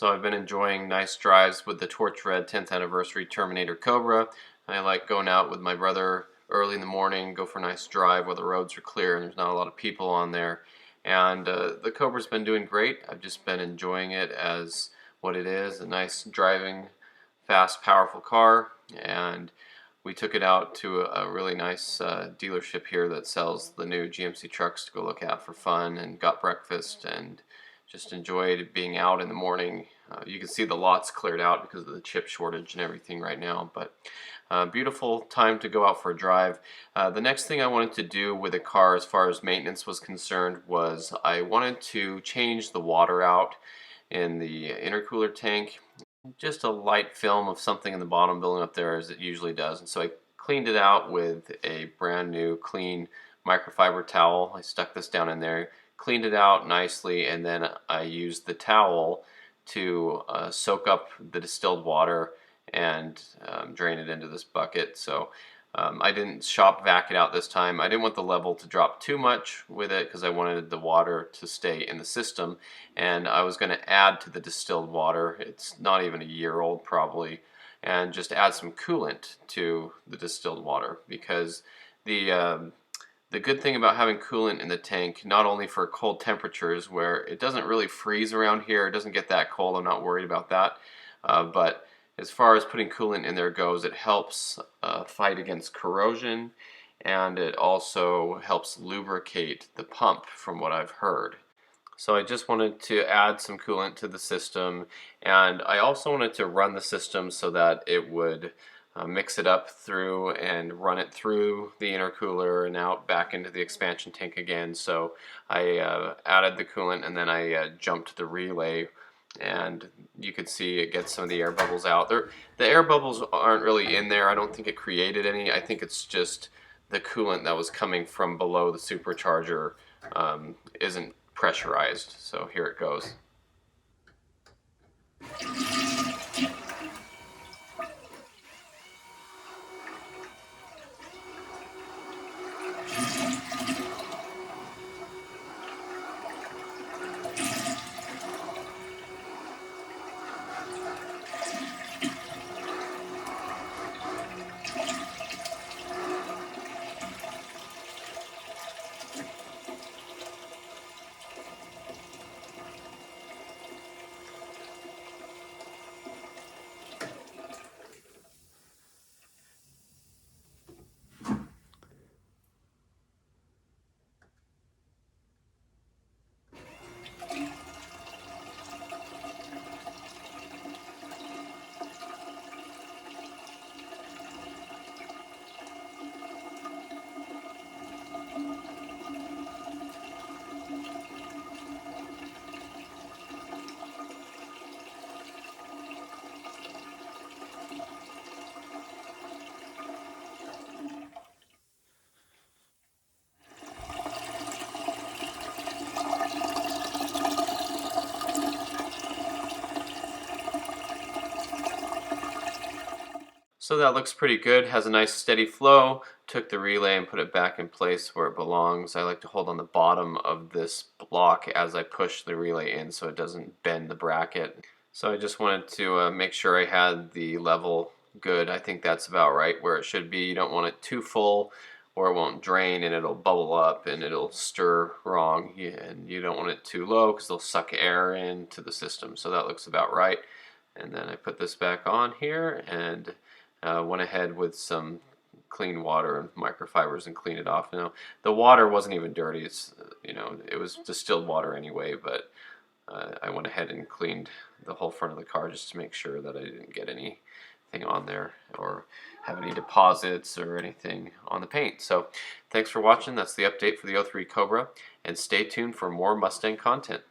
So I've been enjoying nice drives with the Torch Red 10th anniversary Terminator Cobra. I like going out with my brother early in the morning, go for a nice drive where the roads are clear and there's not a lot of people on there. And the Cobra's been doing great. I've just been enjoying it as what it is, a nice driving, fast, powerful car. And we took it out to a really nice dealership here that sells the new GMC trucks to go look at for fun, and got breakfast and just enjoyed being out in the morning. You can see the lots cleared out because of the chip shortage and everything right now, but beautiful time to go out for a drive. The next thing I wanted to do with the car as far as maintenance was concerned was I wanted to change the water out in the intercooler tank. Just a light film of something in the bottom building up there, as it usually does, and so I cleaned it out with a brand new clean microfiber towel. I stuck this down in there, cleaned it out nicely, and then I used the towel to soak up the distilled water and drain it into this bucket. So I didn't shop vac it out this time. I didn't want the level to drop too much with it because I wanted the water to stay in the system, and I was going to add to the distilled water. It's not even a year old probably, and just add some coolant to the distilled water, because the good thing about having coolant in the tank, not only for cold temperatures where it doesn't really freeze around here, it doesn't get that cold, I'm not worried about that, but as far as putting coolant in there goes, it helps fight against corrosion, and it also helps lubricate the pump from what I've heard. So I just wanted to add some coolant to the system, and I also wanted to run the system so that it would mix it up through and run it through the intercooler and out back into the expansion tank again. So I added the coolant, and then I jumped the relay, and you could see it gets some of the air bubbles out. The air bubbles aren't really in there. I don't think it created any. I think it's just the coolant that was coming from below the supercharger isn't pressurized. So here it goes. So that looks pretty good, has a nice steady flow. Took the relay and put it back in place where it belongs. I like to hold on the bottom of this block as I push the relay in so it doesn't bend the bracket. So I just wanted to make sure I had the level good. I think that's about right where it should be. You don't want it too full or it won't drain and it'll bubble up and it'll stir wrong. And you don't want it too low because it'll suck air into the system. So that looks about right. And then I put this back on here and went ahead with some clean water and microfibers and cleaned it off. Now the water wasn't even dirty. It's it was distilled water anyway, but I went ahead and cleaned the whole front of the car just to make sure that I didn't get anything on there or have any deposits or anything on the paint. So thanks for watching. That's the update for the 03 Cobra, and stay tuned for more Mustang content.